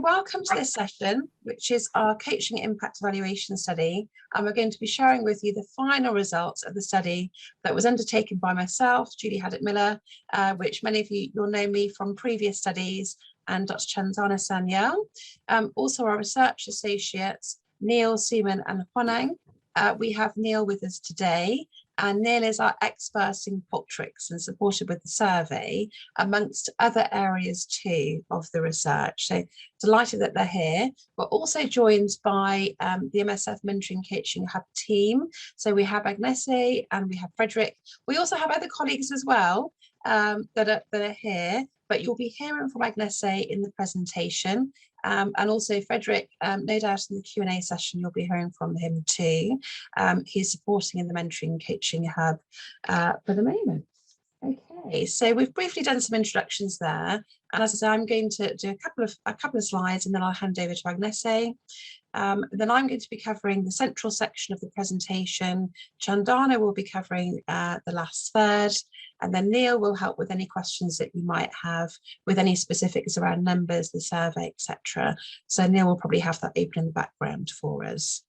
Welcome to this session, which is our Coaching Impact Evaluation Study, and we're going to be sharing with you the final results of the study that was undertaken by myself, Julie Haddock-Miller, which many of you will know me from previous studies, and Dr. Chandana Sanyal. Also our research associates, Neil, Seaman and Huaneng. We have Neil with us today, and Neil is our expert in Qualtrics and supported with the survey, amongst other areas too of the research. So delighted that they're here. We're also joined by the MSF Mentoring Coaching Hub team. So we have Agnese and we have Frederick. We also have other colleagues as well that are here, but you'll be hearing from Agnese in the presentation. And also Frederick, no doubt in the Q&A session, you'll be hearing from him too. He's supporting in the Mentoring Coaching Hub for the moment. Okay, so we've briefly done some introductions there. And as I say, I'm going to do a couple of slides and then I'll hand over to Agnese. Then I'm going to be covering the central section of the presentation. Chandana will be covering the last third, and then Neil will help with any questions that you might have with any specifics around numbers, the survey, etc. So Neil will probably have that open in the background for us.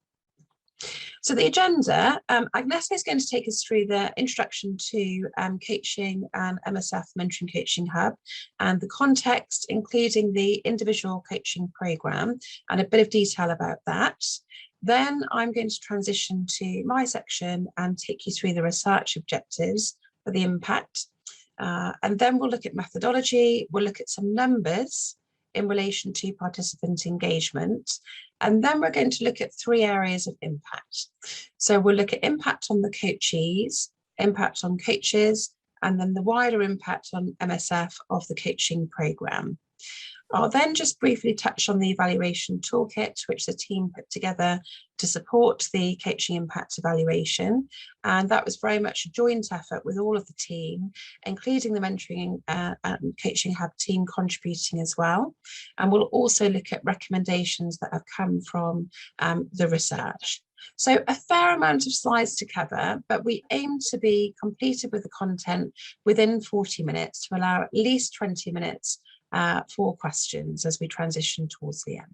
So the agenda, Agnese is going to take us through the introduction to coaching and MSF Mentoring Coaching Hub and the context, including the individual coaching programme and a bit of detail about that. Then I'm going to transition to my section and take you through the research objectives for the impact. And then we'll look at methodology, we'll look at some numbers in relation to participant engagement. And then we're going to look at three areas of impact. So we'll look at impact on the coachees, impact on coaches, and then the wider impact on MSF of the coaching programme. I'll then just briefly touch on the evaluation toolkit, which the team put together to support the coaching impact evaluation. And that was very much a joint effort with all of the team, including the Mentoring and Coaching Hub team contributing as well. And we'll also look at recommendations that have come from the research. So a fair amount of slides to cover, but we aim to be completed with the content within 40 minutes to allow at least 20 minutes for questions as we transition towards the end.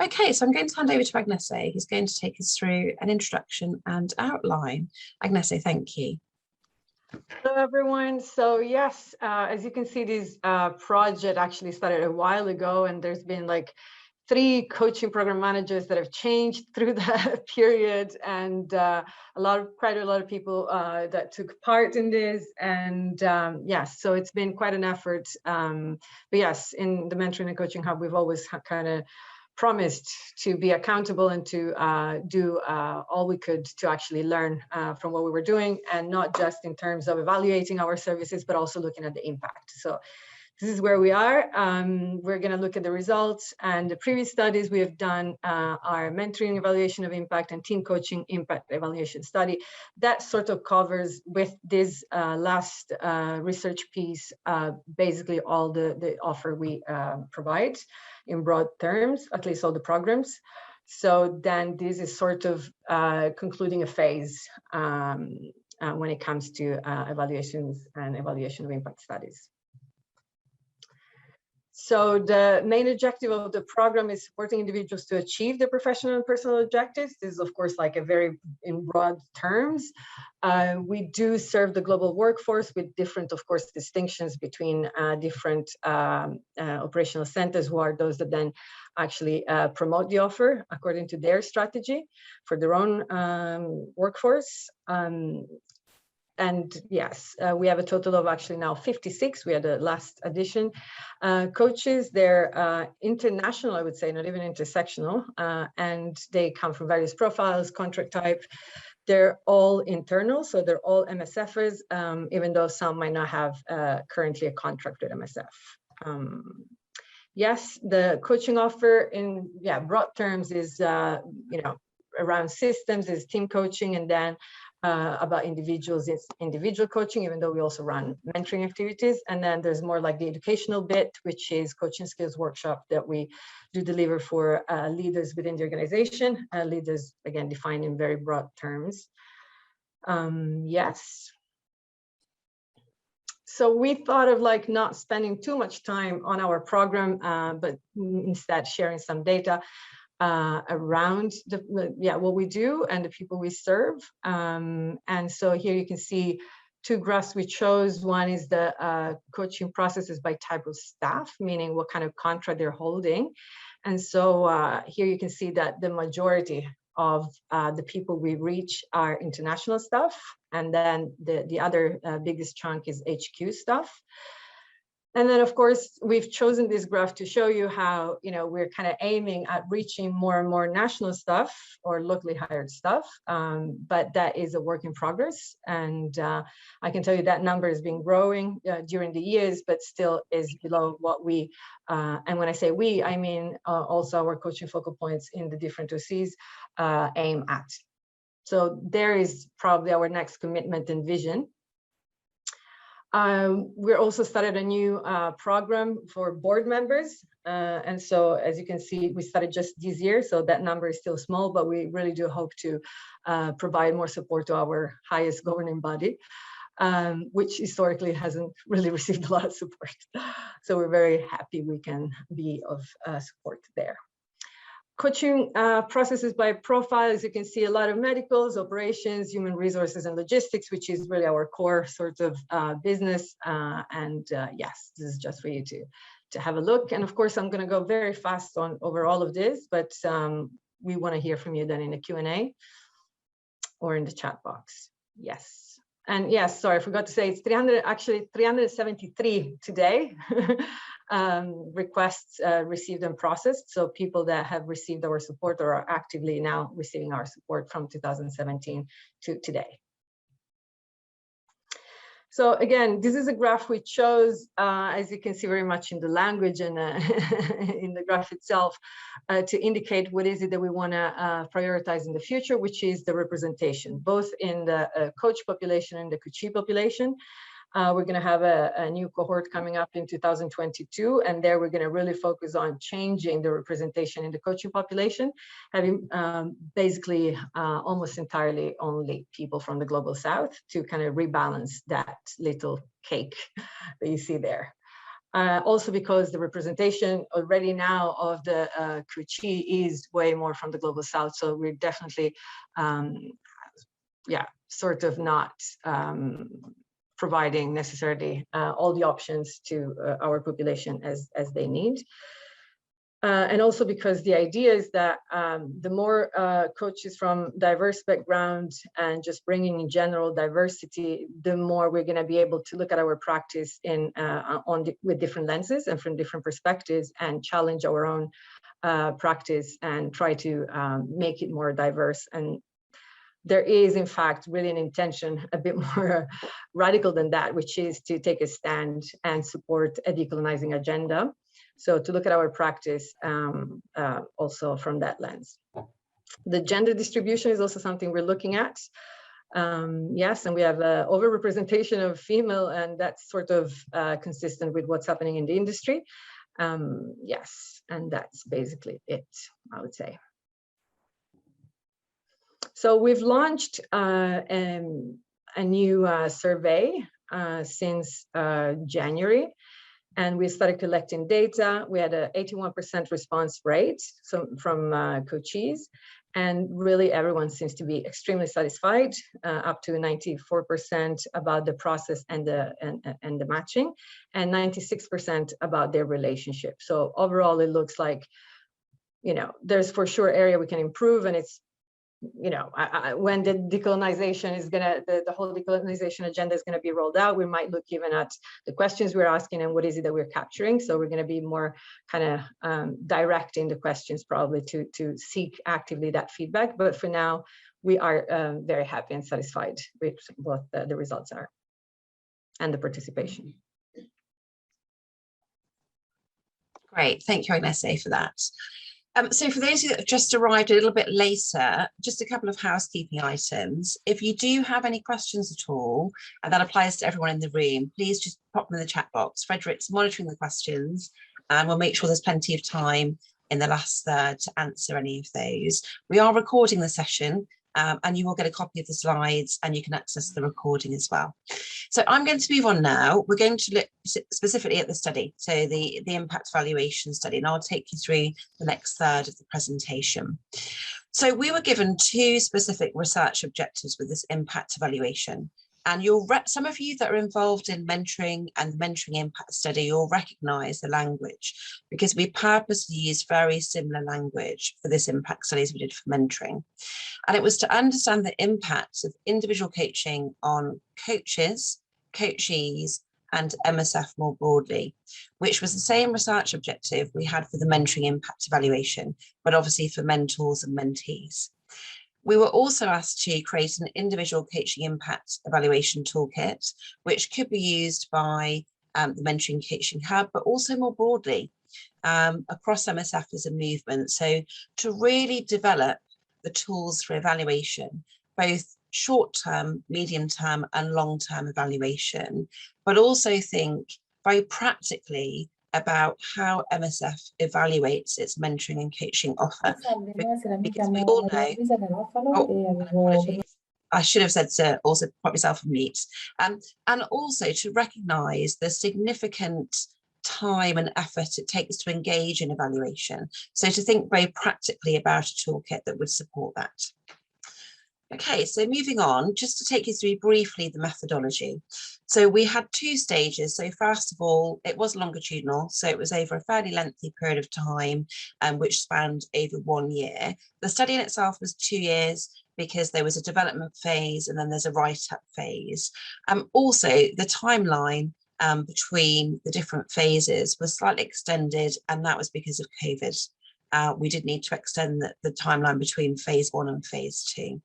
Okay, so I'm going to hand over to Agnese, who's going to take us through an introduction and outline. Agnese, thank you. Hello, everyone. So yes, as you can see, this project actually started a while ago, and there's been like 3 coaching program managers that have changed through that period, and quite a lot of people that took part in this. And yes, so it's been quite an effort. But yes, in the Mentoring and Coaching Hub, we've always kind of promised to be accountable and to do all we could to actually learn from what we were doing, and not just in terms of evaluating our services, but also looking at the impact. So this is where we are. We're going to look at the results and the previous studies we have done, our mentoring evaluation of impact and team coaching impact evaluation study. That sort of covers with this last research piece, basically all the offer we provide in broad terms, at least all the programs. So then this is sort of concluding a phase when it comes to evaluations and evaluation of impact studies. So the main objective of the program is supporting individuals to achieve their professional and personal objectives. This is, of course, like a very in broad terms. We do serve the global workforce with different, of course, distinctions between different operational centers, who are those that then actually promote the offer according to their strategy for their own workforce. And yes, we have a total of actually now 56. We had a last addition. Coaches, they're international, I would say, not even intersectional, and they come from various profiles, contract type. They're all internal, so they're all MSFers, even though some might not have currently a contract with MSF. Yes, the coaching offer in broad terms is around systems, is team coaching, and then about individuals, it's individual coaching, even though we also run mentoring activities. And then there's more like the educational bit, which is coaching skills workshop that we do deliver for leaders within the organization. Leaders, again, defined in very broad terms. Yes. So we thought of like not spending too much time on our program, but instead sharing some data around what we do and the people we serve. And so here you can see two graphs we chose. One is the coaching processes by type of staff, meaning what kind of contract they're holding. And so here you can see that the majority of the people we reach are international staff, and then the other biggest chunk is HQ staff. And then, of course, we've chosen this graph to show you how, we're kind of aiming at reaching more and more national staff or locally hired staff, but that is a work in progress. And I can tell you that number has been growing during the years, but still is below what we, and when I say we, I mean also our coaching focal points in the different OCs aim at. So there is probably our next commitment and vision. We're also started a new program for board members. And so as you can see, we started just this year, so that number is still small, but we really do hope to provide more support to our highest governing body, which historically hasn't really received a lot of support. So we're very happy we can be of support there. Coaching processes by profile, as you can see, a lot of medicals, operations, human resources, and logistics, which is really our core sort of business. Yes, this is just for you to have a look. And of course, I'm going to go very fast over all of this, but we want to hear from you then in the Q&A or in the chat box. Yes. And yes, sorry, I forgot to say it's 373 today. Requests received and processed. So people that have received our support or are actively now receiving our support from 2017 to today. So again, this is a graph we chose, as you can see very much in the language and in the graph itself, to indicate what is it that we want to prioritize in the future, which is the representation, both in the coach population and the coachee population. We're going to have a new cohort coming up in 2022, and there we're going to really focus on changing the representation in the coaching population, having basically almost entirely only people from the Global South to kind of rebalance that little cake that you see there. Also because the representation already now of the coachee is way more from the Global South, so we're definitely, sort of not providing necessarily all the options to our population as they need. And also because the idea is that the more coaches from diverse backgrounds and just bringing in general diversity, the more we're going to be able to look at our practice with different lenses and from different perspectives and challenge our own practice and try to make it more diverse. And there is, in fact, really an intention a bit more radical than that, which is to take a stand and support a decolonizing agenda. So to look at our practice also from that lens. The gender distribution is also something we're looking at. Yes, and we have overrepresentation of female, and that's sort of consistent with what's happening in the industry. Yes, and that's basically it, I would say. So we've launched a new survey since January, and we started collecting data. We had an 81% response rate from coachees, and really everyone seems to be extremely satisfied, up to 94% about the process and the matching, and 96% about their relationship. So overall, it looks like, there's for sure area we can improve, and it's, when the decolonization is the whole decolonization agenda is going to be rolled out, we might look even at the questions we're asking and what is it that we're capturing. So we're going to be more kind of directing the questions probably to seek actively that feedback. But for now, we are very happy and satisfied with what the results are and the participation. Great, thank you, Agnese, for that. So for those of you that have just arrived a little bit later, just a couple of housekeeping items. If you do have any questions at all, and that applies to everyone in the room, please just pop them in the chat box. Frederick's monitoring the questions, and we'll make sure there's plenty of time in the last third to answer any of those. We are recording the session, and you will get a copy of the slides and you can access the recording as well. So I'm going to move on now. We're going to look specifically at the study, so the impact evaluation study, and I'll take you through the next third of the presentation. So we were given two specific research objectives with this impact evaluation. And some of you that are involved in mentoring and the mentoring impact study, you'll recognise the language, because we purposely used very similar language for this impact study as we did for mentoring. And it was to understand the impacts of individual coaching on coaches, coachees, and MSF more broadly, which was the same research objective we had for the mentoring impact evaluation, but obviously for mentors and mentees. We were also asked to create an individual coaching impact evaluation toolkit, which could be used by the Mentoring Coaching Hub, but also more broadly across MSF as a movement. So to really develop the tools for evaluation, both short-term, medium-term and long-term evaluation, but also think very practically about how MSF evaluates its mentoring and coaching offer. Because we all know, apologies, I should have said to also put myself on mute, and also to recognise the significant time and effort it takes to engage in evaluation. So to think very practically about a toolkit that would support that. Okay, so moving on, just to take you through briefly the methodology. So we had two stages. So first of all, it was longitudinal. So it was over a fairly lengthy period of time, which spanned over 1 year. The study in itself was 2 years because there was a development phase and then there's a write-up phase. Also, the timeline between the different phases was slightly extended, and that was because of COVID. We did need to extend the timeline between phase 1 and phase 2.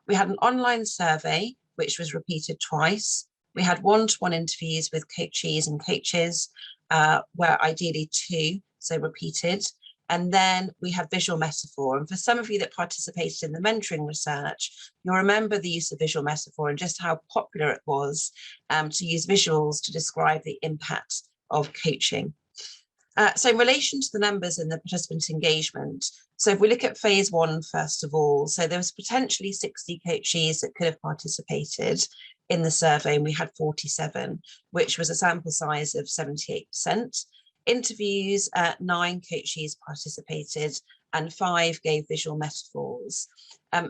We had an online survey, which was repeated twice. We had one-to-one interviews with coachees and coaches, where ideally 2, so repeated. And then we had visual metaphor. And for some of you that participated in the mentoring research, you'll remember the use of visual metaphor and just how popular it was to use visuals to describe the impact of coaching. So in relation to the numbers and the participant engagement, so if we look at phase 1, first of all, so there was potentially 60 coachees that could have participated in the survey, and we had 47, which was a sample size of 78%. Interviews, 9 coachees participated and 5 gave visual metaphors.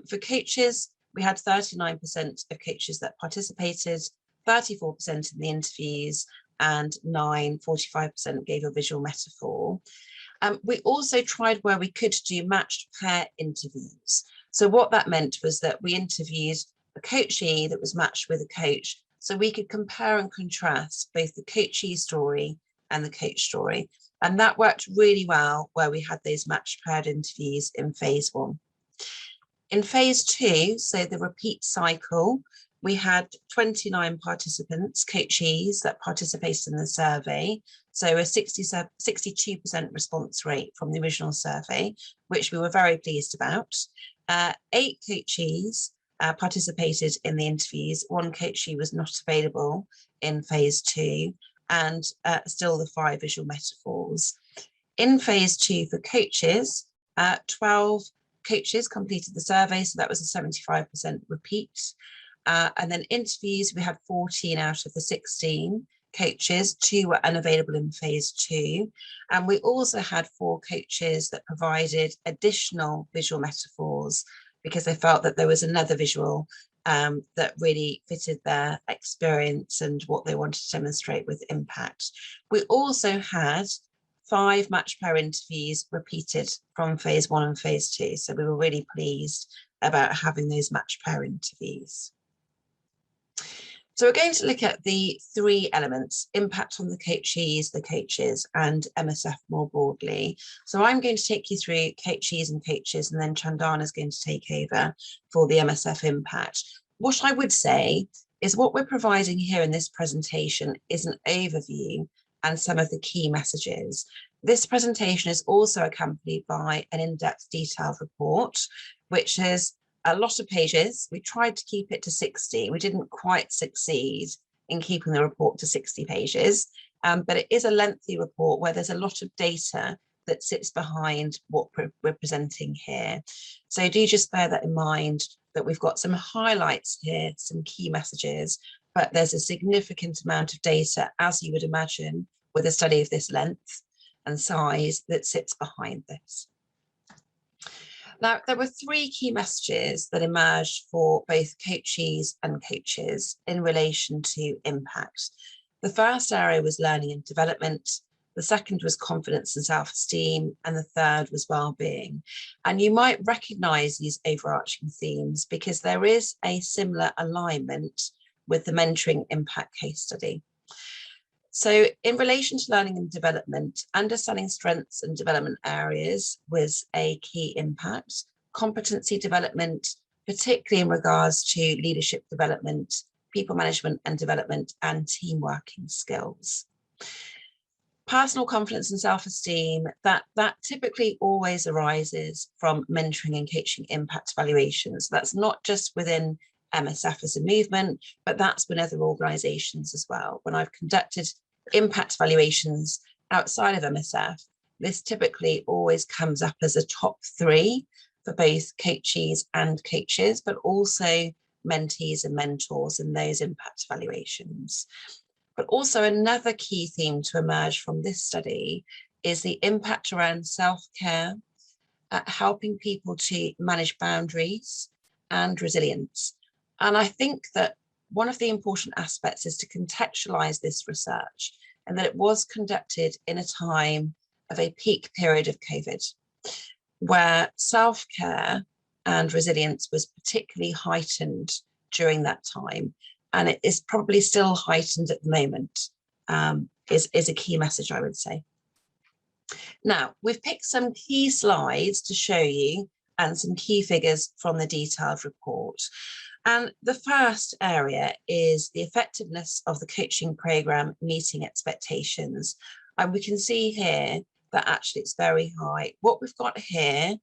For coaches, we had 39% of coaches that participated, 34% in the interviews, and 45% gave a visual metaphor. We also tried where we could do matched pair interviews. So what that meant was that we interviewed a coachee that was matched with a coach, so we could compare and contrast both the coachee story and the coach story. And that worked really well where we had those matched paired interviews in phase 1. In phase 2, so the repeat cycle, we had 29 participants, coachees, that participated in the survey. So a 62% response rate from the original survey, which we were very pleased about. 8 coachees participated in the interviews. 1 coachee was not available in phase 2, and still the 5 visual metaphors. In phase 2 for coaches, 12 coaches completed the survey, so that was a 75% repeat. And then interviews, we had 14 out of the 16 coaches, 2 were unavailable in phase 2. And we also had 4 coaches that provided additional visual metaphors because they felt that there was another visual that really fitted their experience and what they wanted to demonstrate with impact. We also had 5 match pair interviews repeated from phase 1 and phase 2. So we were really pleased about having those match pair interviews. So we're going to look at the 3 elements: impact on the coachees, the coaches, and MSF more broadly. So I'm going to take you through coachees and coaches, and then Chandana is going to take over for the MSF impact. What I would say is what we're providing here in this presentation is an overview and some of the key messages. This presentation is also accompanied by an in-depth detailed report, which is a lot of pages. We tried to keep it to 60. We didn't quite succeed in keeping the report to 60 pages, but it is a lengthy report where there's a lot of data that sits behind what we're presenting here. So do just bear that in mind, that we've got some highlights here, some key messages, but there's a significant amount of data, as you would imagine, with a study of this length and size that sits behind this. Now, there were three key messages that emerged for both coachees and coaches in relation to impact. The first area was learning and development. The second was confidence and self-esteem, and the third was well-being. And you might recognise these overarching themes because there is a similar alignment with the mentoring impact case study. So in relation to learning and development, understanding strengths and development areas was a key impact. Competency development, particularly in regards to leadership development, people management and development, and team working skills. Personal confidence and self-esteem, that typically always arises from mentoring and coaching impact evaluations. That's not just within MSF as a movement, but that's with other organisations as well. When I've conducted impact evaluations outside of MSF, this typically always comes up as a top 3 for both coachees and coaches, but also mentees and mentors in those impact evaluations. But also another key theme to emerge from this study is the impact around self-care, helping people to manage boundaries and resilience. And I think that one of the important aspects is to contextualize this research, and that it was conducted in a time of a peak period of COVID, where self-care and resilience was particularly heightened during that time. And it is probably still heightened at the moment, is a key message, I would say. Now, we've picked some key slides to show you and some key figures from the detailed report. And the first area is the effectiveness of the coaching programme meeting expectations. And we can see here that actually it's very high. What we've got here,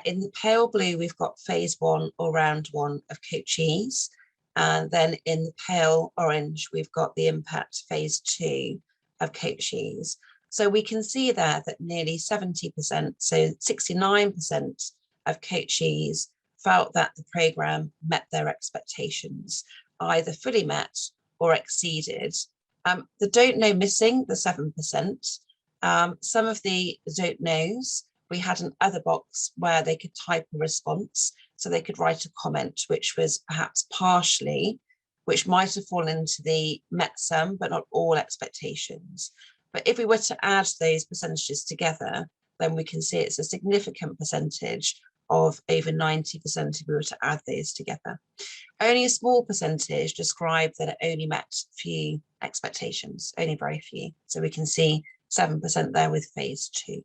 in the pale blue, we've got phase 1 or round 1 of coachees. And then in the pale orange, we've got the impact phase 2 of coachees. So we can see there that nearly 70%, so 69% of coachees felt that the programme met their expectations, either fully met or exceeded. The don't know missing, the 7%. Some of the don't knows, we had an other box where they could type a response. So they could write a comment, which was perhaps partially, which might have fallen into the met some, but not all expectations. But if we were to add those percentages together, then we can see it's a significant percentage of over 90% if we were to add those together. Only a small percentage described that it only met few expectations, only very few. So we can see 7% there with phase 2.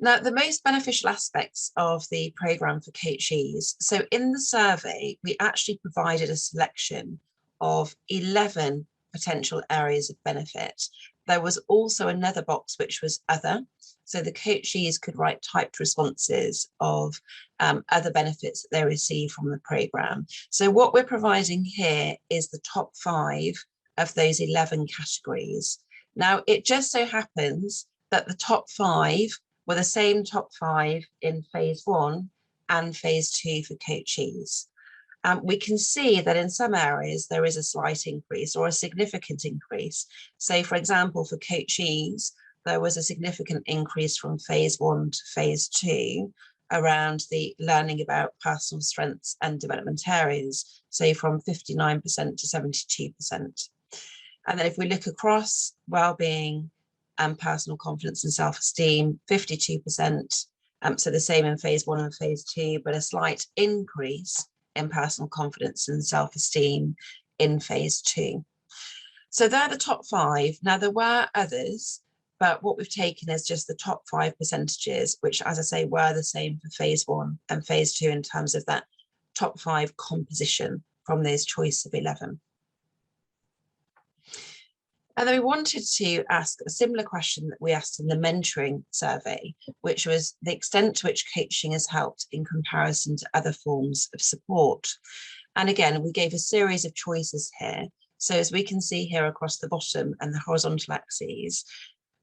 Now, the most beneficial aspects of the programme for coachees. So in the survey, we actually provided a selection of 11 potential areas of benefit. There was also another box which was other. So the coachees could write typed responses of other benefits that they receive from the programme. So what we're providing here is the top 5 of those 11 categories. Now, it just so happens that the top 5 were the same top 5 in phase 1 and phase 2 for coachees. We can see that in some areas there is a slight increase or a significant increase. So, for example, for coachees, there was a significant increase from phase 1 to phase 2 around the learning about personal strengths and development areas, so from 59% to 72%. And then if we look across well-being and personal confidence and self-esteem, 52%. So the same in phase 1 and phase 2, but a slight increase in personal confidence and self-esteem in phase 2. So they're the top 5. Now, there were others, but what we've taken is just the top 5 percentages, which, as I say, were the same for phase 1 and phase 2 in terms of that top 5 composition from those choice of 11. And then we wanted to ask a similar question that we asked in the mentoring survey, which was the extent to which coaching has helped in comparison to other forms of support. And again, we gave a series of choices here. So as we can see here across the bottom and the horizontal axes,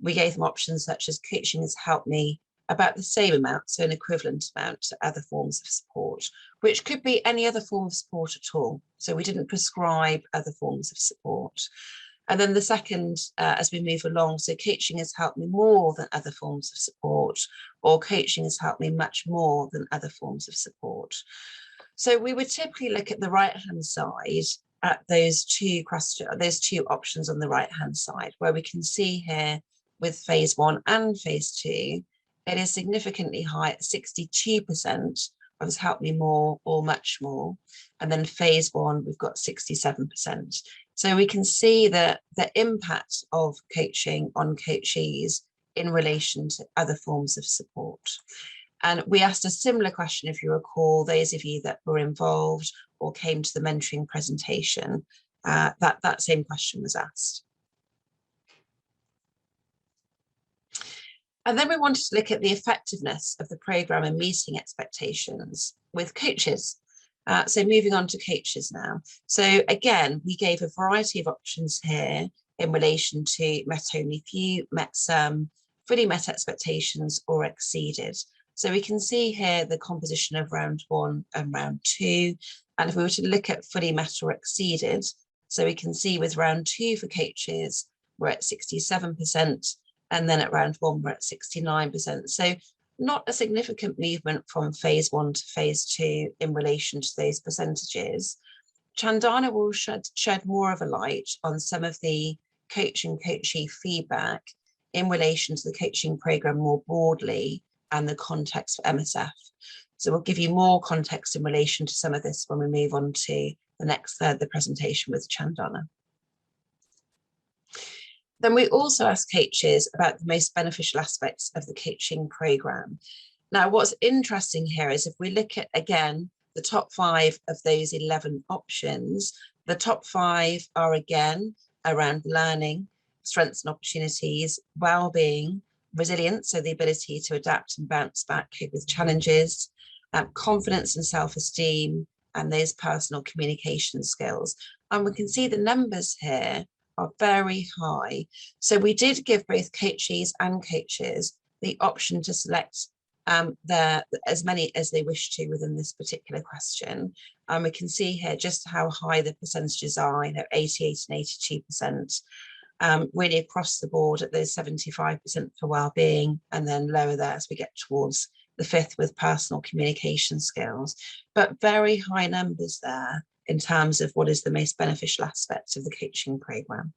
We gave them options such as coaching has helped me about the same amount, so an equivalent amount to other forms of support, which could be any other form of support at all. So we didn't prescribe other forms of support. And then the second, as we move along, so coaching has helped me more than other forms of support, or coaching has helped me much more than other forms of support. So we would typically look at the right-hand side at those two options on the right-hand side, where we can see here with phase 1 and phase 2, it is significantly high at 62%, has helped me more or much more. And then phase 1, we've got 67%. So we can see that the impact of coaching on coachees in relation to other forms of support. And we asked a similar question, if you recall, those of you that were involved or came to the mentoring presentation, that same question was asked. And then we wanted to look at the effectiveness of the programme in meeting expectations with coaches. So moving on to coaches now. So again, we gave a variety of options here in relation to met only few, met some, fully met expectations or exceeded. So we can see here the composition of round 1 and round 2. And if we were to look at fully met or exceeded, so we can see with round 2 for coaches, we're at 67%. And then at round 1, we're at 69%. So not a significant movement from phase 1 to phase 2 in relation to those percentages. Chandana will shed more of a light on some of the coach and coachee feedback in relation to the coaching programme more broadly and the context for MSF. So we'll give you more context in relation to some of this when we move on to the next third of the presentation with Chandana. Then we also ask coaches about the most beneficial aspects of the coaching programme. Now, what's interesting here is if we look at, again, the top 5 of those 11 options, the top 5 are again around learning, strengths and opportunities, well-being, resilience, so the ability to adapt and bounce back, cope with challenges, confidence and self-esteem, and those personal communication skills. And we can see the numbers here are very high. So we did give both coachees and coaches the option to select as many as they wish to within this particular question. And we can see here just how high the percentages are, 88 and 82%, really across the board at those 75% for well-being, and then lower there as we get towards the 5th with personal communication skills. But very high numbers there in terms of what is the most beneficial aspects of the coaching programme.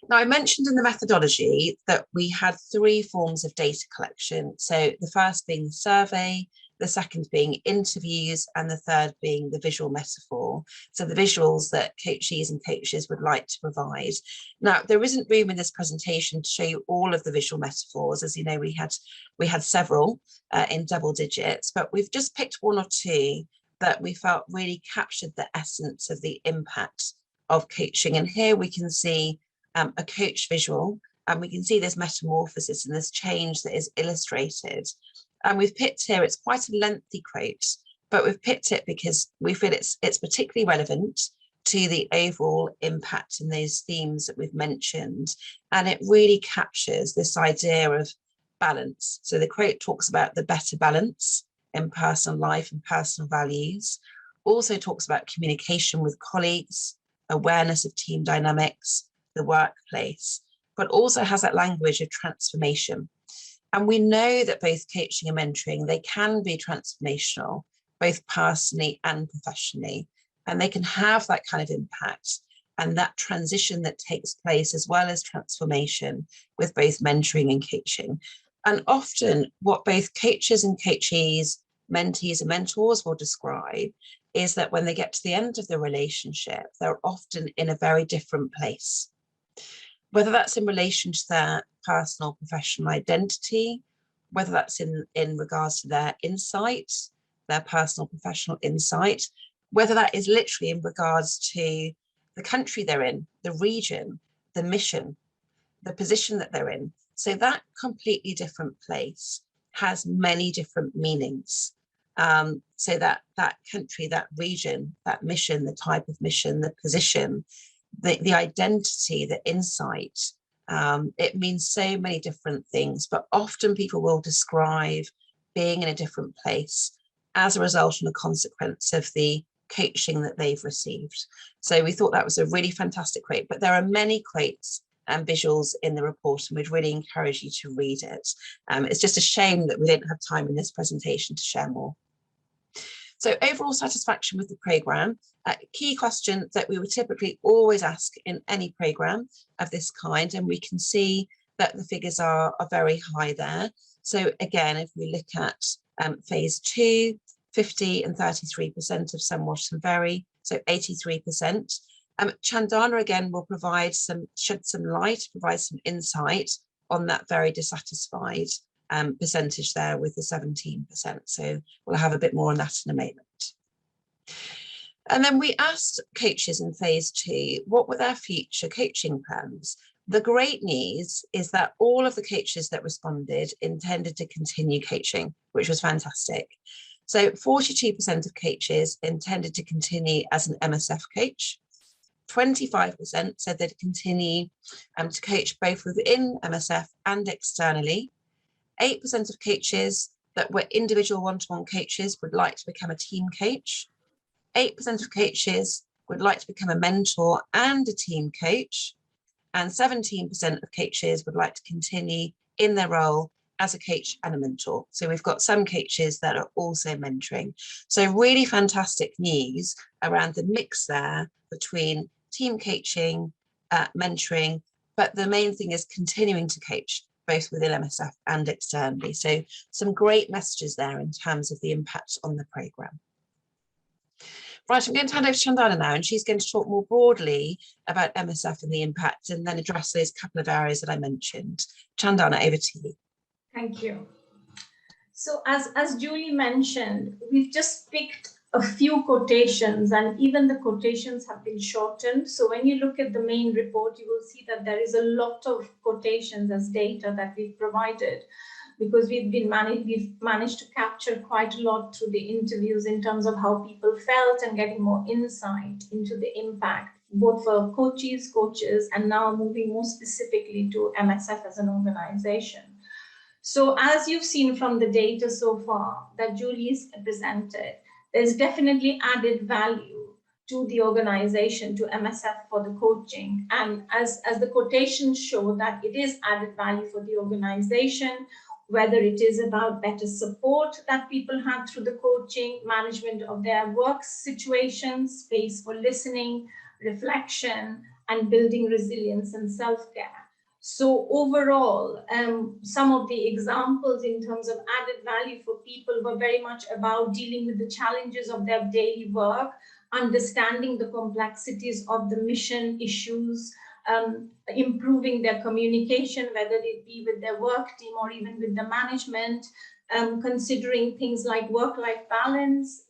Now, I mentioned in the methodology that we had 3 forms of data collection. So the first being the survey, the second being interviews, and the third being the visual metaphor. So the visuals that coachees and coaches would like to provide. Now, there isn't room in this presentation to show you all of the visual metaphors. As you know, we had several in double digits, but we've just picked 1 or 2 that we felt really captured the essence of the impact of coaching. And here we can see a coach visual, and we can see this metamorphosis and this change that is illustrated. And we've picked here, it's quite a lengthy quote, but we've picked it because we feel it's particularly relevant to the overall impact and those themes that we've mentioned. And it really captures this idea of balance. So the quote talks about the better balance in personal life and personal values, also talks about communication with colleagues, awareness of team dynamics, the workplace, but also has that language of transformation. And we know that both coaching and mentoring, they can be transformational, both personally and professionally, and they can have that kind of impact and that transition that takes place, as well as transformation with both mentoring and coaching. And often what both coaches and coachees, mentees and mentors will describe is that when they get to the end of the relationship, they're often in a very different place. Whether that's in relation to their personal professional identity, whether that's in regards to their insight, their personal professional insight, whether that is literally in regards to the country they're in, the region, the mission, the position that they're in. So that completely different place has many different meanings. So that country, that region, that mission, the type of mission, the position, the identity, the insight, It means so many different things, but often people will describe being in a different place as a result and a consequence of the coaching that they've received. So we thought that was a really fantastic quote, but there are many quotes and visuals in the report, and we'd really encourage you to read it. It's just a shame that we didn't have time in this presentation to share more. So overall satisfaction with the programme, a key question that we would typically always ask in any programme of this kind, and we can see that the figures are very high there. So again, if we look at phase 2, 50 and 33% of somewhat and very, so 83%. Chandana again will shed some light, provide some insight on that very dissatisfied percentage there with the 17%. So we'll have a bit more on that in a moment. And then we asked coaches in phase 2, what were their future coaching plans? The great news is that all of the coaches that responded intended to continue coaching, which was fantastic. So 42% of coaches intended to continue as an MSF coach. 25% said they'd continue to coach both within MSF and externally. 8% of coaches that were individual one-to-one coaches would like to become a team coach. 8% of coaches would like to become a mentor and a team coach. And 17% of coaches would like to continue in their role as a coach and a mentor. So we've got some coaches that are also mentoring. So really fantastic news around the mix there between team coaching, mentoring, but the main thing is continuing to coach both within MSF and externally. So some great messages there in terms of the impact on the programme. Right, I'm going to hand over to Chandana now, and she's going to talk more broadly about MSF and the impact, and then address those couple of areas that I mentioned. Chandana, over to you. Thank you. So as Julie mentioned, we've just picked a few quotations, and even the quotations have been shortened. So when you look at the main report, you will see that there is a lot of quotations as data that we've provided, because we've managed to capture quite a lot through the interviews in terms of how people felt and getting more insight into the impact, both for coaches, and now moving more specifically to MSF as an organization. So as you've seen from the data so far that Julie's presented, there's definitely added value to the organization, to MSF for the coaching. And as the quotations show, that it is added value for the organization, whether it is about better support that people have through the coaching, management of their work situations, space for listening, reflection, and building resilience and self-care. So overall, some of the examples in terms of added value for people were very much about dealing with the challenges of their daily work, understanding the complexities of the mission issues, improving their communication, whether it be with their work team or even with the management, considering things like work-life balance.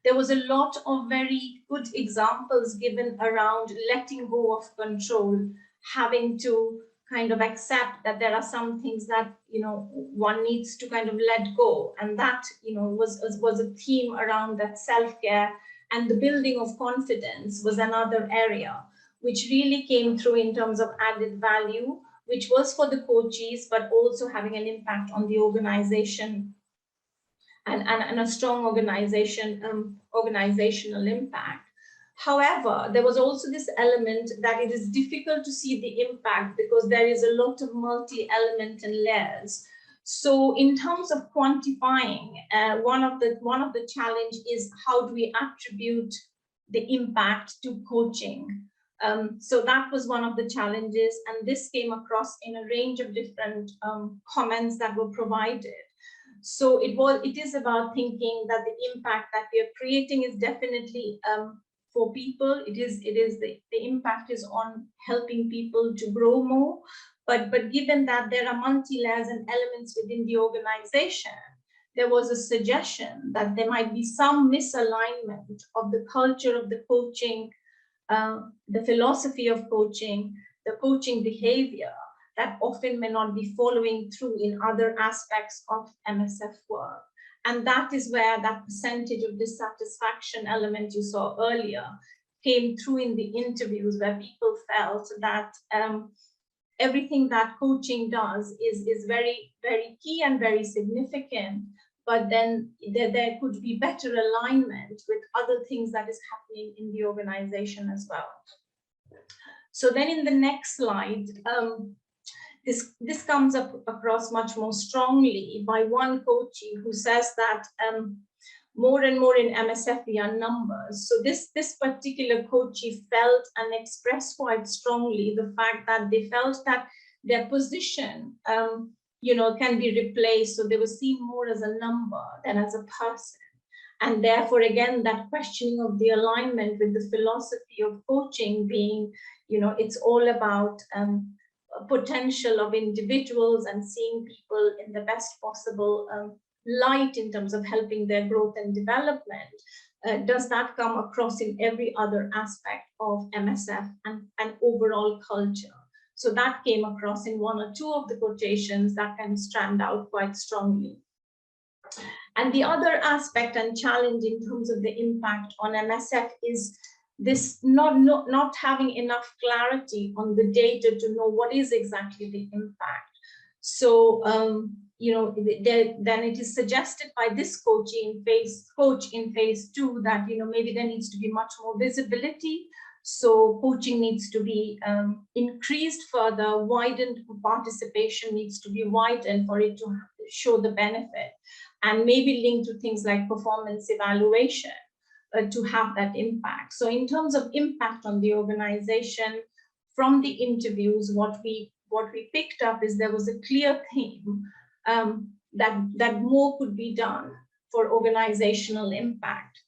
There was a lot of very good examples given around letting go of control, having to kind of accept that there are some things that one needs to kind of let go, and that was a theme around that self-care, and the building of confidence was another area which really came through in terms of added value, which was for the coaches, but also having an impact on the organization and a strong organizational impact. However, there was also this element that it is difficult to see the impact because there is a lot of multi-element and layers. So in terms of quantifying, one of the challenge is how do we attribute the impact to coaching? So that was one of the challenges, and this came across in a range of different comments that were provided. So it is about thinking that the impact that we are creating is definitely for people. The impact is on helping people to grow more, but given that there are multi-layers and elements within the organization, there was a suggestion that there might be some misalignment of the culture of the coaching, the philosophy of coaching, the coaching behavior that often may not be following through in other aspects of MSF work. And that is where that percentage of dissatisfaction element you saw earlier came through in the interviews, where people felt that everything that coaching does is very, very key and very significant, but then there could be better alignment with other things that is happening in the organization as well. So then in the next slide, this comes up across much more strongly by one coachee who says that more and more in MSF we are numbers. So this particular coachee felt and expressed quite strongly the fact that they felt that their position can be replaced, so they were seen more as a number than as a person. And therefore, again, that questioning of the alignment with the philosophy of coaching being, it's all about potential of individuals and seeing people in the best possible light in terms of helping their growth and development. Does that come across in every other aspect of MSF and overall culture? So that came across in one or two of the quotations that can stand out quite strongly. And the other aspect and challenge in terms of the impact on MSF is this not having enough clarity on the data to know what is exactly the impact. So, then it is suggested by this coach in phase 2 that, maybe there needs to be much more visibility. So coaching needs to be increased further, widened, participation needs to be widened for it to show the benefit, and maybe linked to things like performance evaluation to have that impact. So in terms of impact on the organization, from the interviews, what we picked up is there was a clear theme that more could be done for organizational impact.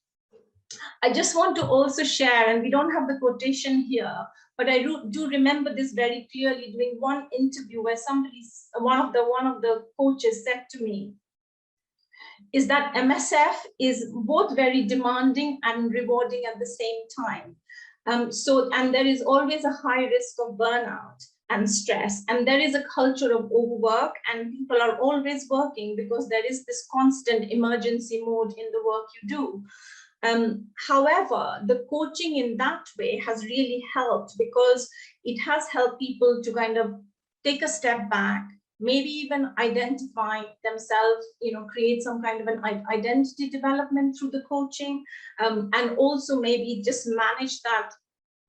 I just want to also share, and we don't have the quotation here, but I do remember this very clearly during one interview where one of the coaches said to me, is that MSF is both very demanding and rewarding at the same time. And there is always a high risk of burnout and stress, and there is a culture of overwork, and people are always working because there is this constant emergency mode in the work you do. However, the coaching in that way has really helped because it has helped people to kind of take a step back, maybe even identify themselves, create some kind of an identity development through the coaching, and also maybe just manage that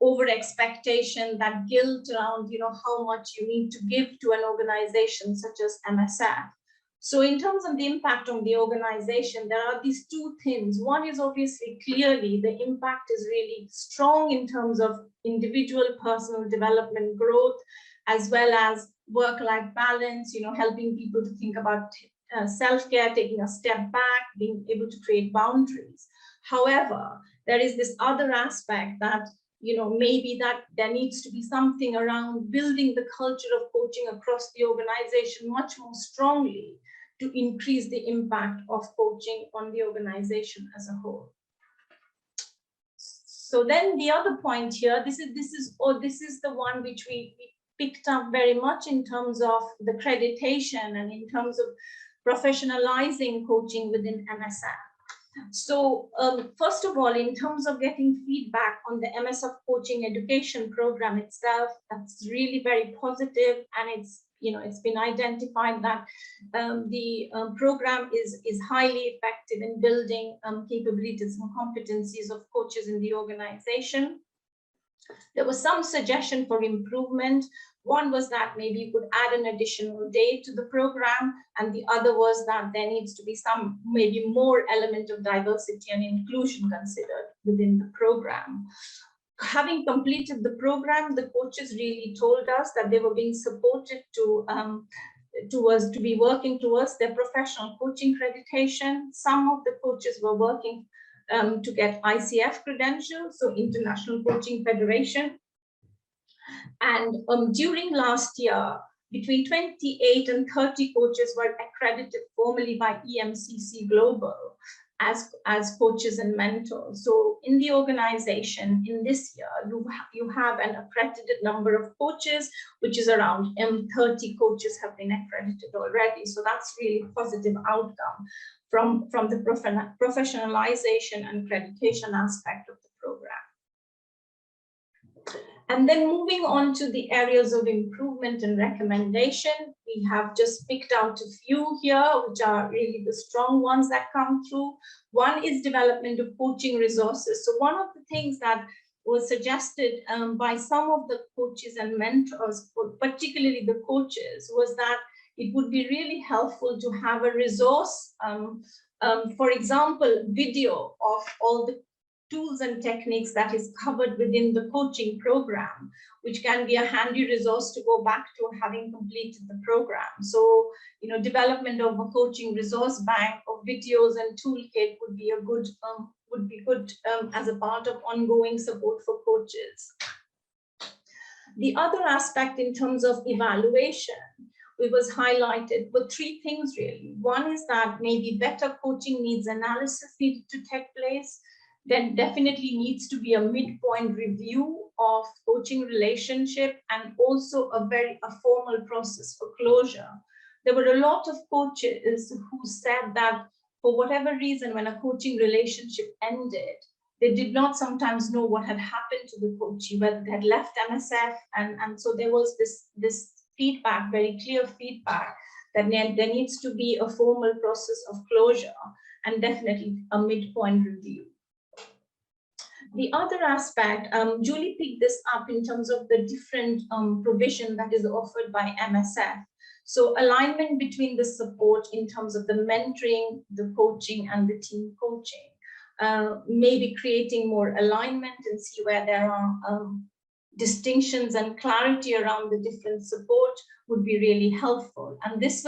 over expectation, that guilt around, how much you need to give to an organization such as MSF. So in terms of the impact on the organization, there are these two things. One is obviously clearly the impact is really strong in terms of individual personal development growth, as well as work-life balance, helping people to think about self-care, taking a step back, being able to create boundaries. However, there is this other aspect that, maybe that there needs to be something around building the culture of coaching across the organization much more strongly to increase the impact of coaching on the organization as a whole. So then the other point here, this is the one which we picked up very much in terms of the accreditation and in terms of professionalizing coaching within MSF. So first of all, in terms of getting feedback on the MSF coaching education program itself, that's really very positive, and it's been identified that the program is highly effective in building capabilities and competencies of coaches in the organization. There was some suggestion for improvement. One was that maybe you could add an additional day to the program, and the other was that there needs to be some maybe more element of diversity and inclusion considered within the program. Having completed the program, the coaches really told us that they were being supported to be working towards their professional coaching accreditation. Some of the coaches were working to get ICF credentials, so International Coaching Federation. And during last year, between 28 and 30 coaches were accredited formally by EMCC Global as coaches and mentors. So in the organization in this year, you have an accredited number of coaches, which is around 30 coaches have been accredited already. So that's really a positive outcome from the professionalization and accreditation aspect of the program. And then moving on to the areas of improvement and recommendation, we have just picked out a few here, which are really the strong ones that come through. One is development of coaching resources. So one of the things that was suggested by some of the coaches and mentors, particularly the coaches, was that it would be really helpful to have a resource, for example, video of all the tools and techniques that is covered within the coaching program, which can be a handy resource to go back to having completed the program. So, you know, development of a coaching resource bank of videos and toolkit would be a good, as a part of ongoing support for coaches. The other aspect in terms of evaluation, it was highlighted were three things really. One is that maybe better coaching needs analysis needed to take place. Then definitely needs to be a midpoint review of coaching relationship and also a formal process for closure. There were a lot of coaches who said that for whatever reason, when a coaching relationship ended, they did not sometimes know what had happened to the coachee, whether they had left MSF. And so there was this feedback, very clear feedback, that there needs to be a formal process of closure and definitely a midpoint review. The other aspect, Julie picked this up in terms of the different provision that is offered by MSF. So alignment between the support in terms of the mentoring, the coaching, and the team coaching. Maybe creating more alignment and see where there are distinctions and clarity around the different support would be really helpful. And this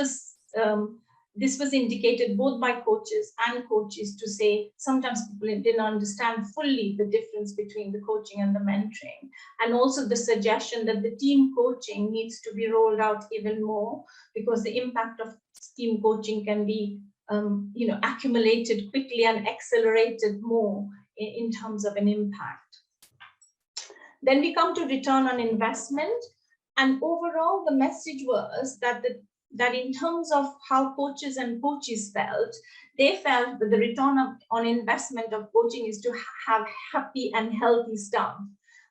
was indicated both by coaches and coaches to say sometimes people didn't understand fully the difference between the coaching and the mentoring, and also the suggestion that the team coaching needs to be rolled out even more because the impact of team coaching can be accumulated quickly and accelerated more in terms of an impact. Then we come to return on investment, and overall the message was that in terms of how coaches and coaches felt, they felt that the return on investment of coaching is to have happy and healthy staff.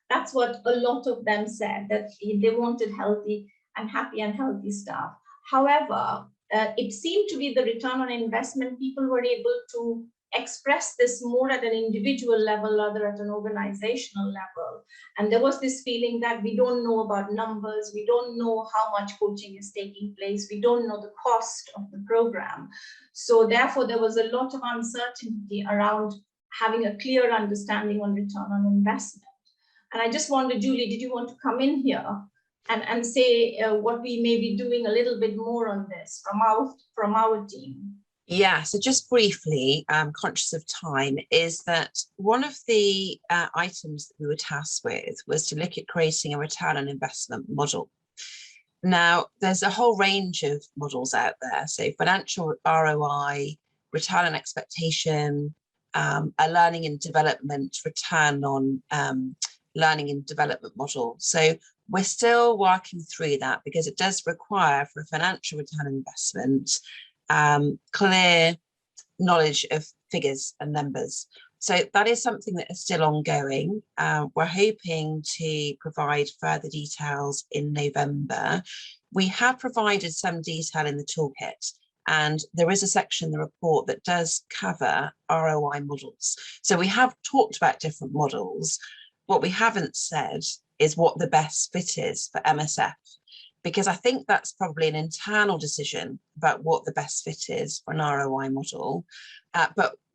That's what a lot of them said, that they wanted healthy and happy and healthy staff. However, it seemed to be the return on investment. People were able to express this more at an individual level rather at an organizational level. And there was this feeling that we don't know about numbers, we don't know how much coaching is taking place, we don't know the cost of the program. So therefore, there was a lot of uncertainty around having a clear understanding on return on investment. And I just wondered, Julie, did you want to come in here and say what we may be doing a little bit more on this from our team? Yeah, so just briefly, conscious of time, is that one of the items that we were tasked with was to look at creating a return on investment model. Now, there's a whole range of models out there. So financial ROI, return on expectation, a learning and development return on learning and development model. So we're still working through that because it does require, for a financial return on investment, clear knowledge of figures and numbers. So that is something that is still ongoing. We're hoping to provide further details in November. We have provided some detail in the toolkit, and there is a section in the report that does cover ROI models. So we have talked about different models. What we haven't said is what the best fit is for MSF, because I think that's probably an internal decision about what the best fit is for an ROI model.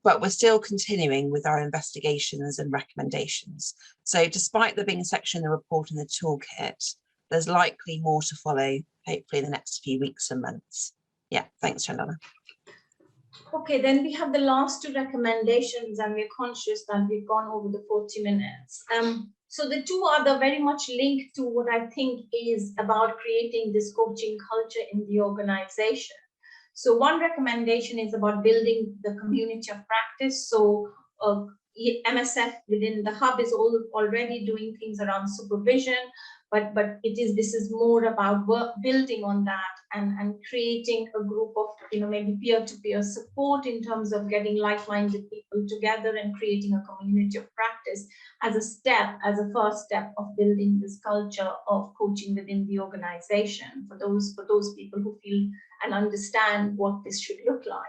But we're still continuing with our investigations and recommendations. So despite there being a section in the report in the toolkit, there's likely more to follow, hopefully in the next few weeks and months. Yeah, thanks, Chandana. Okay, then we have the last two recommendations, and we're conscious that we've gone over the 40 minutes. So the two are very much linked to what I think is about creating this coaching culture in the organization. So one recommendation is about building the community of practice. So MSF within the hub is already doing things around supervision, but this is more about building on that and creating a group of, maybe peer-to-peer support in terms of getting like-minded people together and creating a community of practice as a first step of building this culture of coaching within the organization for those people who feel and understand what this should look like.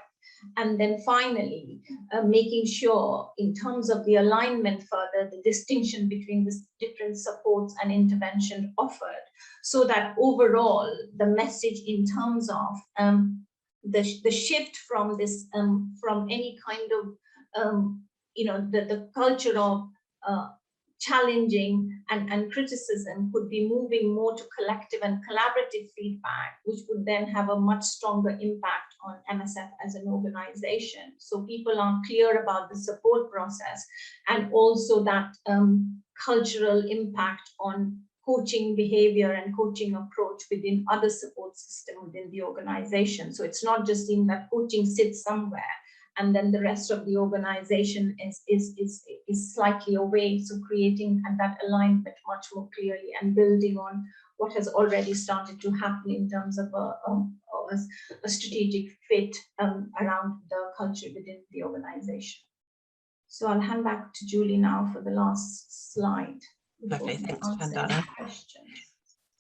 And then finally, making sure in terms of the alignment further, the distinction between the different supports and intervention offered, so that overall the message in terms of the shift from this, from any kind of, the culture of challenging and criticism could be moving more to collective and collaborative feedback, which would then have a much stronger impact on MSF as an organization. So people are clear about the support process and also that cultural impact on coaching behavior and coaching approach within other support system within the organization. So it's not just in that coaching sits somewhere and then the rest of the organization is slightly away. So creating that alignment much more clearly and building on what has already started to happen in terms of a strategic fit around the culture within the organization. So I'll hand back to Julie now for the last slide. Lovely, thanks, Chandana.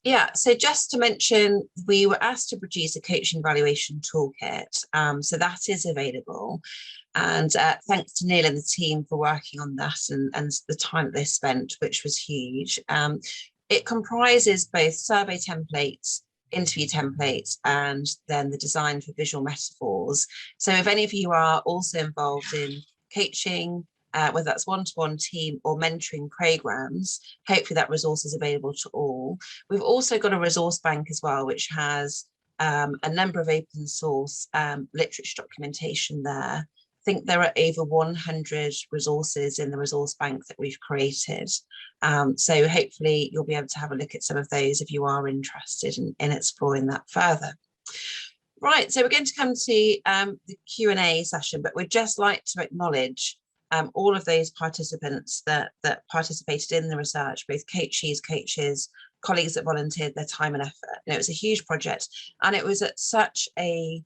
Yeah, so just to mention, we were asked to produce a coaching evaluation toolkit. So that is available. And thanks to Neil and the team for working on that and the time that they spent, which was huge. It comprises both survey templates, interview templates, and then the design for visual metaphors. So if any of you are also involved in coaching, whether that's one-to-one team or mentoring programs, hopefully that resource is available to all. We've also got a resource bank as well, which has a number of open source literature documentation there. I think there are over 100 resources in the resource bank that we've created. So hopefully you'll be able to have a look at some of those if you are interested in exploring that further. Right, so we're going to come to the Q&A session, but we'd just like to acknowledge all of those participants that participated in the research, both coaches, colleagues that volunteered their time and effort. It was a huge project and it was at such a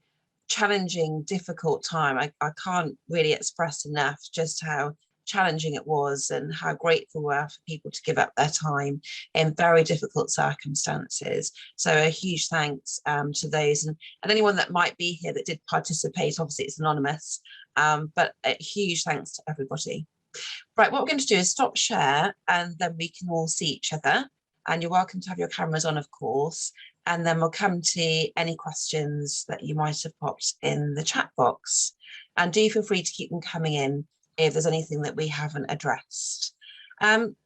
challenging, difficult time. I can't really express enough just how challenging it was and how grateful we are for people to give up their time in very difficult circumstances. So a huge thanks to those and anyone that might be here that did participate. Obviously it's anonymous, but a huge thanks to everybody. Right, what we're going to do is stop share and then we can all see each other, and you're welcome to have your cameras on, of course, and then we'll come to any questions that you might have popped in the chat box, and do feel free to keep them coming in if there's anything that we haven't addressed.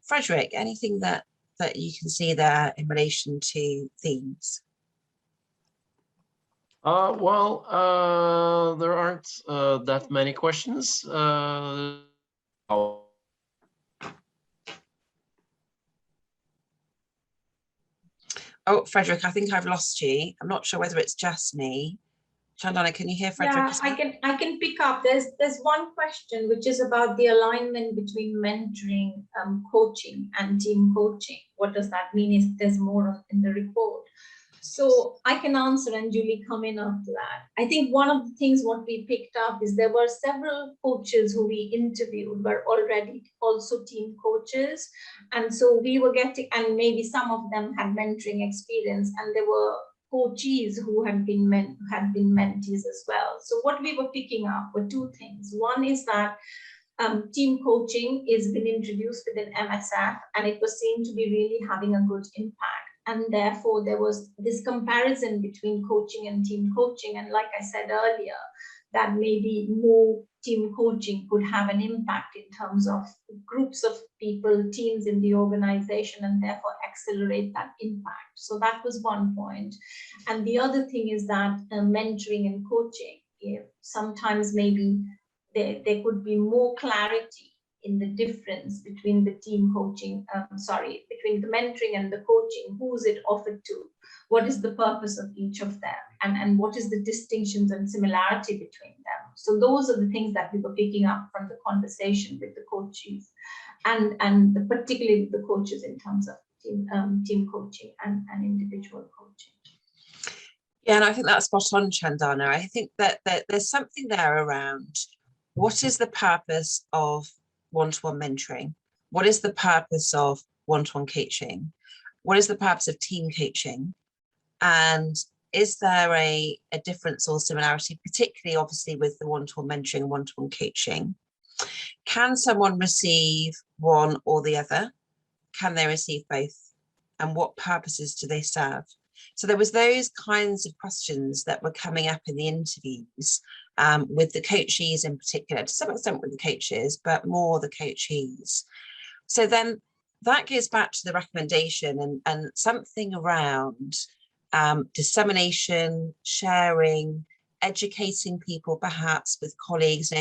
Frederick, anything that you can see there in relation to themes? Well, there aren't that many questions. Oh, Frederick, I think I've lost you. I'm not sure whether it's just me. Chandana, can you hear Frederick? Yeah, I can pick up. There's one question which is about the alignment between mentoring, coaching and team coaching. What does that mean? If there's more in the report? So I can answer and Julie come in after that. I think one of the things what we picked up is there were several coaches who we interviewed were already also team coaches. And so we were getting, and maybe some of them had mentoring experience, and there were coaches who had been mentees as well. So what we were picking up were two things. One is that team coaching is been introduced within MSF and it was seen to be really having a good impact. And therefore there was this comparison between coaching and team coaching. And like I said earlier, that maybe more team coaching could have an impact in terms of groups of people, teams in the organization, and therefore accelerate that impact. So that was one point. And the other thing is that mentoring and coaching, sometimes maybe there could be more clarity in the difference between the team coaching, between the mentoring and the coaching. Who is it offered to? What is the purpose of each of them? And what is the distinctions and similarity between them? So those are the things that we were picking up from the conversation with the coaches and particularly the coaches in terms of team coaching and individual coaching. Yeah, and I think that's spot on, Chandana. I think that there's something there around what is the purpose of one-to-one mentoring? What is the purpose of one-to-one coaching? What is the purpose of team coaching? And is there a difference or similarity, particularly obviously with the one-to-one mentoring and one-to-one coaching? Can someone receive one or the other? Can they receive both? And what purposes do they serve? So there was those kinds of questions that were coming up in the interviews with the coachees in particular, to some extent with the coaches, but more the coachees. So then that goes back to the recommendation and something around dissemination, sharing, educating people perhaps with colleagues,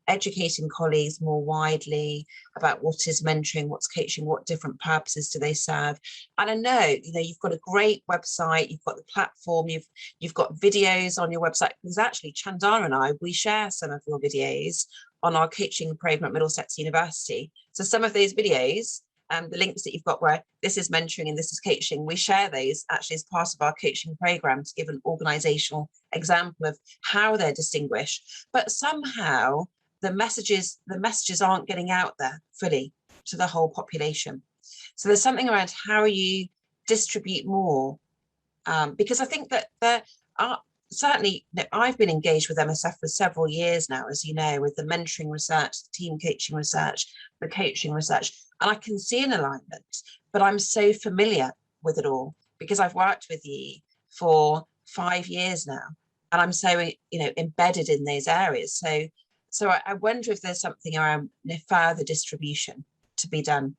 educating colleagues more widely about what is mentoring, what's coaching, what different purposes do they serve. And I know, you've got a great website, you've got the platform, you've got videos on your website, because actually Chandana and I, we share some of your videos on our coaching program at Middlesex University. So some of those videos, the links that you've got where this is mentoring and this is coaching, we share those actually as part of our coaching program to give an organizational example of how they're distinguished. But somehow the messages aren't getting out there fully to the whole population. So there's something around how you distribute more, because I think that there are certainly, I've been engaged with MSF for several years now, as you know, with the mentoring research, the team coaching research, the coaching research, and I can see an alignment, but I'm so familiar with it all because I've worked with you for 5 years now, and I'm so embedded in those areas. So I wonder if there's something around further distribution to be done.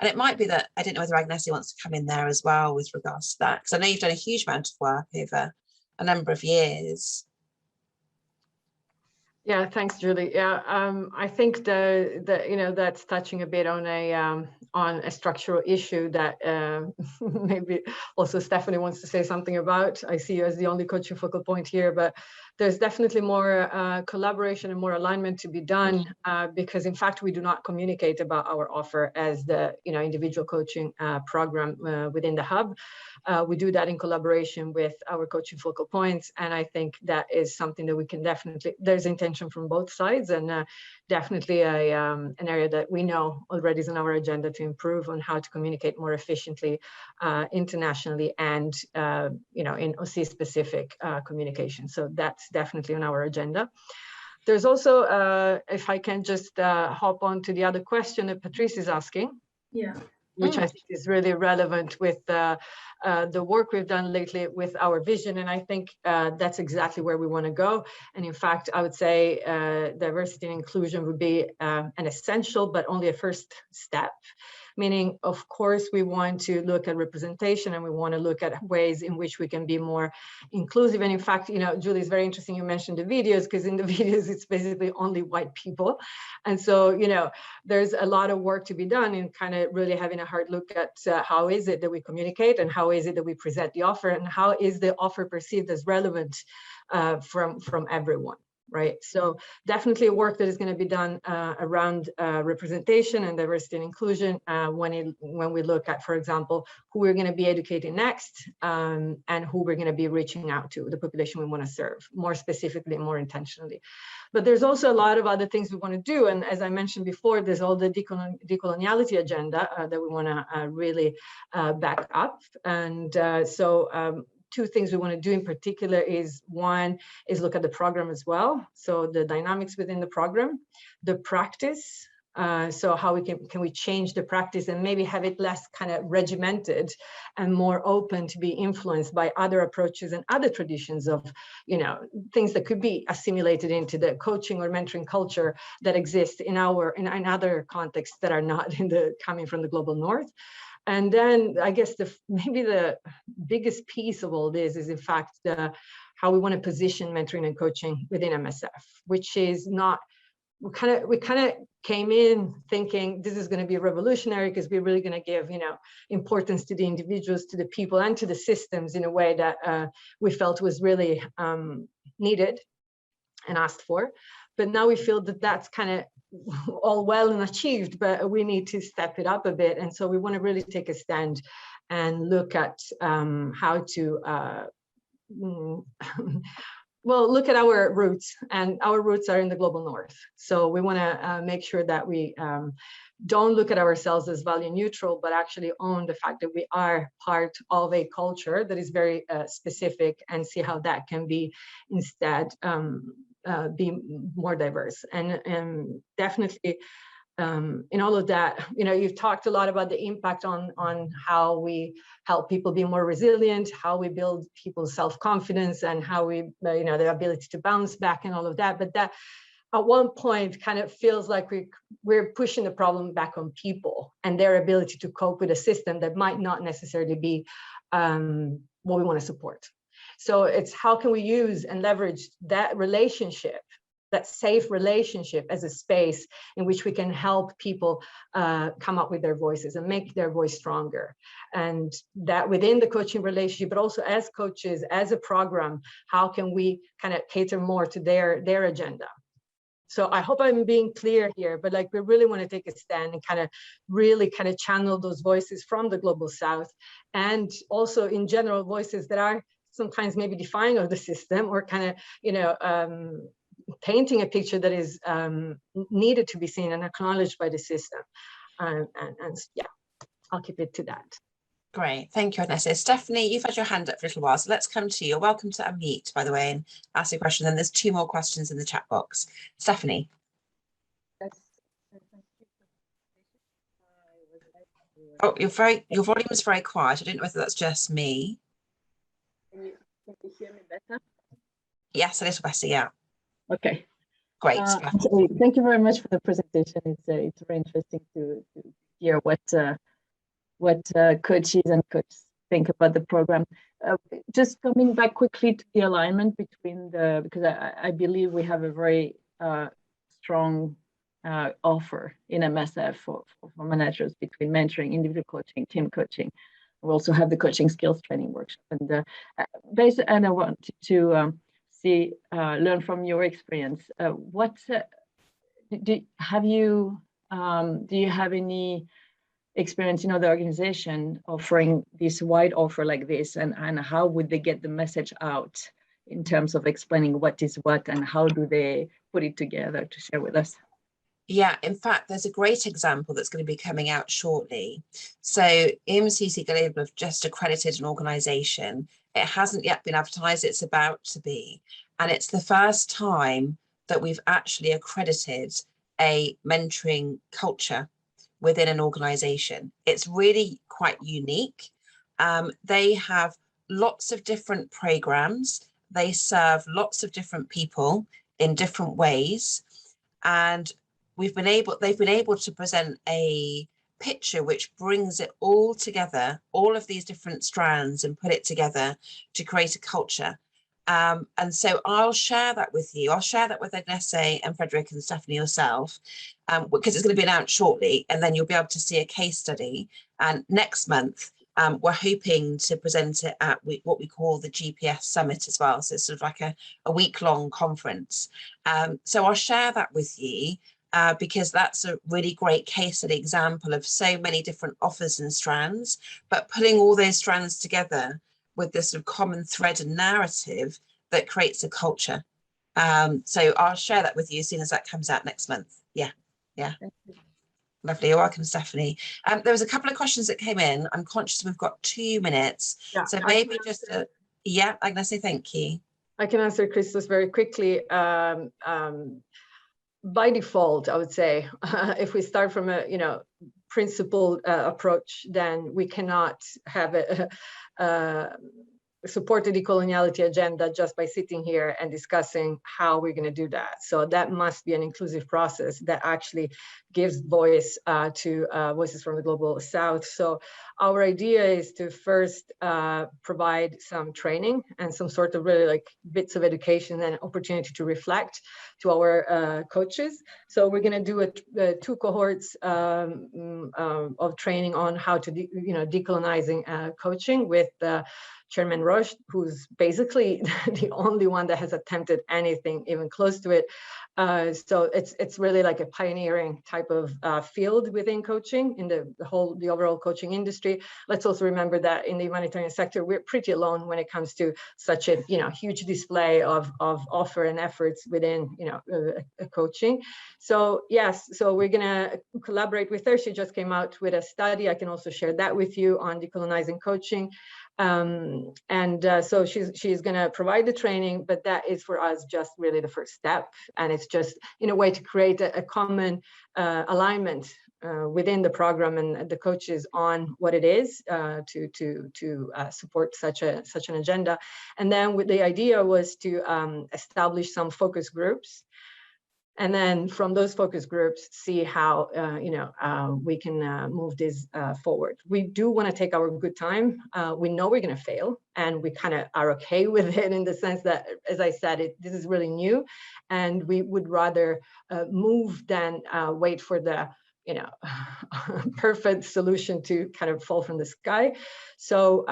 And it might be that, I don't know whether Agnesi wants to come in there as well with regards to that, because I know you've done a huge amount of work over a number of years. Yeah, thanks, Julie. Yeah, I think that's touching a bit on a structural issue that maybe also Stephanie wants to say something about. I see you as the only coaching focal point here, but there's definitely more collaboration and more alignment to be done because in fact we do not communicate about our offer as the individual coaching program within the hub. We do that in collaboration with our coaching focal points, and I think that is something that we can definitely, there's intention from both sides, and definitely an area that we know already is on our agenda to improve on how to communicate more efficiently internationally and in OC specific communication. So that's definitely on our agenda. There's also, if I can just hop on to the other question that Patrice is asking. Yeah. Which I think is really relevant with the work we've done lately with our vision. And I think that's exactly where we want to go. And in fact, I would say diversity and inclusion would be an essential, but only a first step. Meaning, of course, we want to look at representation and we want to look at ways in which we can be more inclusive. And in fact, Julie, it's very interesting you mentioned the videos, because in the videos, it's basically only white people. And so, there's a lot of work to be done in kind of really having a hard look at how is it that we communicate and how is it that we present the offer and how is the offer perceived as relevant from everyone. Right. So definitely work that is going to be done around representation and diversity and inclusion when we look at, for example, who we're going to be educating next and who we're going to be reaching out to, the population we want to serve, more specifically, more intentionally. But there's also a lot of other things we want to do. And as I mentioned before, there's all the decoloniality agenda that we want to really back up. And two things we want to do in particular is one is look at the program as well. So the dynamics within the program, the practice. So how we can we change the practice and maybe have it less kind of regimented and more open to be influenced by other approaches and other traditions of, things that could be assimilated into the coaching or mentoring culture that exists in other contexts that are not coming from the global north. And then I guess maybe the biggest piece of all this is in fact how we want to position mentoring and coaching within MSF, which is not, we kind of came in thinking this is going to be revolutionary because we're really going to give importance to the individuals, to the people, and to the systems in a way that we felt was really needed and asked for. But now we feel that that's kind of all well and achieved, but we need to step it up a bit. And so we want to really take a stand and look at how to well, look at our roots, and our roots are in the global north. So we want to make sure that we don't look at ourselves as value neutral, but actually own the fact that we are part of a culture that is very specific, and see how that can be instead be more diverse. And definitely in all of that, you know, you've talked a lot about the impact on how we help people be more resilient, how we build people's self-confidence, and how we, you know, their ability to bounce back and all of that. But that at one point kind of feels like we're pushing the problem back on people and their ability to cope with a system that might not necessarily be what we want to support. So it's how can we use and leverage that relationship, that safe relationship, as a space in which we can help people come up with their voices and make their voice stronger. And that within the coaching relationship, but also as coaches, as a program, how can we kind of cater more to their agenda? So I hope I'm being clear here, but like, we really want to take a stand and kind of really kind of channel those voices from the global south, and also in general voices that are sometimes maybe defying of the system, or kind of, you know, painting a picture that is needed to be seen and acknowledged by the system. And yeah, I'll keep it to that. Great, thank you, Agnese. Stephanie, you've had your hand up for a little while, so let's come to you. You're welcome to unmute, by the way, and ask a question. Then there's 2 more questions in the chat box. Stephanie. Oh, your volume is very quiet. I don't know whether that's just me. Can you hear me better? Yes, a little better, yeah. Okay. Great. So thank you very much for the presentation. It's very interesting to hear what coaches and coaches think about the program. Just coming back quickly to the alignment between because I believe we have a very strong offer in MSF for managers between mentoring, individual coaching, team coaching. We also have the coaching skills training workshop. And and I want to learn from your experience. Do you have any experience in other organization offering this wide offer like this, and how would they get the message out in terms of explaining what is what, and how do they put it together to share with us? Yeah, in fact, there's a great example that's going to be coming out shortly. So MCC Label have just accredited an organization. It hasn't yet been advertised, it's about to be. And it's the first time that we've actually accredited a mentoring culture within an organization. It's really quite unique. They have lots of different programs. They serve lots of different people in different ways. And they've been able to present a picture which brings it all together, all of these different strands, and put it together to create a culture. And so I'll share that with you. I'll share that with Agnese and Frederick and Stephanie yourself, because it's going to be announced shortly, and then you'll be able to see a case study. And next month, we're hoping to present it at what we call the GPS Summit as well. So it's sort of like a week-long conference. So I'll share that with you. Because that's a really great case study example of so many different offers and strands, but putting all those strands together with this sort of common thread and narrative that creates a culture. So I'll share that with you as soon as that comes out next month. Yeah. Lovely. You're welcome, Stephanie. There was a couple of questions that came in. I'm conscious we've got 2 minutes. Yeah, so maybe just, yeah, Agnese, thank you. I can answer Christos very quickly. By default, I would say, if we start from a principled approach, then we cannot have a supported decoloniality agenda just by sitting here and discussing how we're going to do that. So that must be an inclusive process that actually gives voice to voices from the global south. So our idea is to first provide some training and some sort of really like bits of education and opportunity to reflect to our coaches. So we're going to do 2 cohorts of training on how to decolonizing coaching with Chairman Roche, who's basically the only one that has attempted anything even close to it. So it's really like a pioneering type of field within coaching in the overall coaching industry. Let's also remember that in the humanitarian sector, we're pretty alone when it comes to such a huge display of offer and efforts within coaching. So yes, so we're gonna collaborate with her. She just came out with a study. I can also share that with you on decolonizing coaching. So she's going to provide the training, but that is for us just really the first step. And it's just in a way to create a common alignment within the program and the coaches on what it is to support such an agenda. And then the idea was to establish some focus groups. And then from those focus groups, see how we can move this forward. We do want to take our good time. We know we're going to fail, and we kind of are okay with it in the sense that, as I said, this is really new, and we would rather move than wait for the perfect solution to kind of fall from the sky. So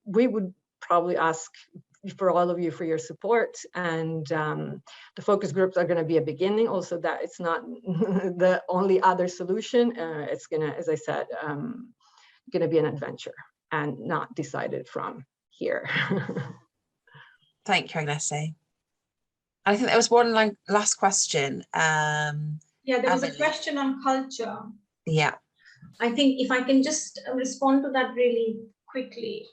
we would probably ask for all of you for your support, and the focus groups are going to be a beginning. Also, that it's not the only other solution. It's gonna, as I said, gonna be an adventure and not decided from here. Thank you, Agnese. I think there was one last question. Yeah, there was a question on culture. Yeah. I think if I can just respond to that really quickly.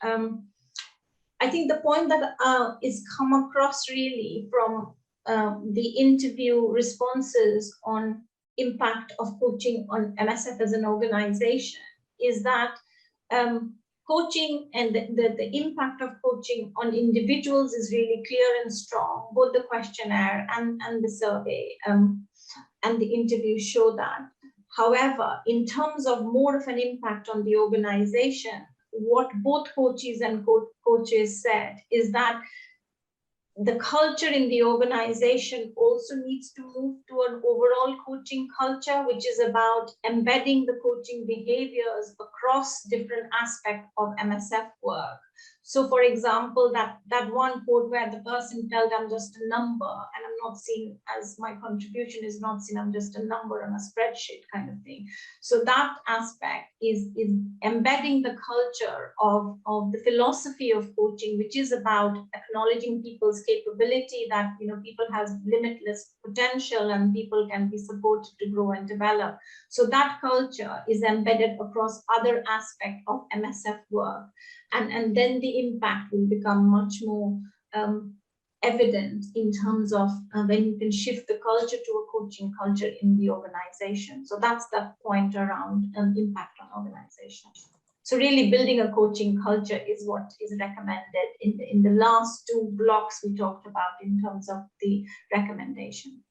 I think the point that is come across really from the interview responses on impact of coaching on MSF as an organization is that coaching and the impact of coaching on individuals is really clear and strong. Both the questionnaire and the survey and the interview show that. However, in terms of more of an impact on the organization, what both coaches and coaches said is that the culture in the organization also needs to move to an overall coaching culture, which is about embedding the coaching behaviors across different aspects of MSF work. So for example, that one quote where the person felt I'm just a number and I'm not seen as my contribution is not seen, I'm just a number on a spreadsheet kind of thing. So that aspect is embedding the culture of the philosophy of coaching, which is about acknowledging people's capability, that people has limitless potential and people can be supported to grow and develop. So that culture is embedded across other aspects of MSF work. And then the impact will become much more evident in terms of when you can shift the culture to a coaching culture in the organization. So that's the point around impact on organization. So really building a coaching culture is what is recommended in the last two blocks we talked about in terms of the recommendation.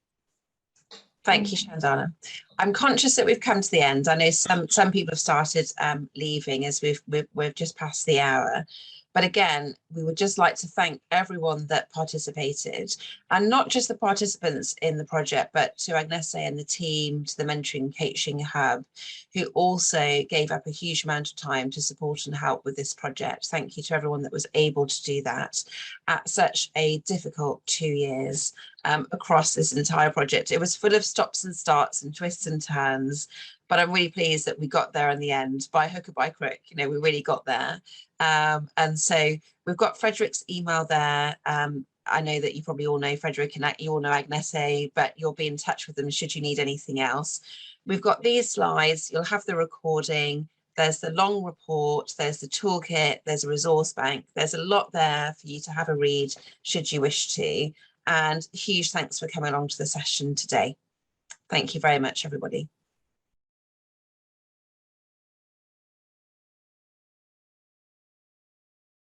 Thank you, Shandana. I'm conscious that we've come to the end. I know some people have started leaving as we've just passed the hour. But again, we would just like to thank everyone that participated, and not just the participants in the project, but to Agnese and the team, to the Mentoring Coaching Hub, who also gave up a huge amount of time to support and help with this project. Thank you to everyone that was able to do that at such a difficult 2 years across this entire project. It was full of stops and starts and twists and turns, but I'm really pleased that we got there in the end, by hook or by crook. We really got there. And so we've got Frederick's email there. I know that you probably all know Frederick and you all know Agnese, but you'll be in touch with them should you need anything else. We've got these slides, you'll have the recording, there's the long report, there's the toolkit, there's a resource bank, there's a lot there for you to have a read should you wish to. And huge thanks for coming along to the session today. Thank you very much, everybody.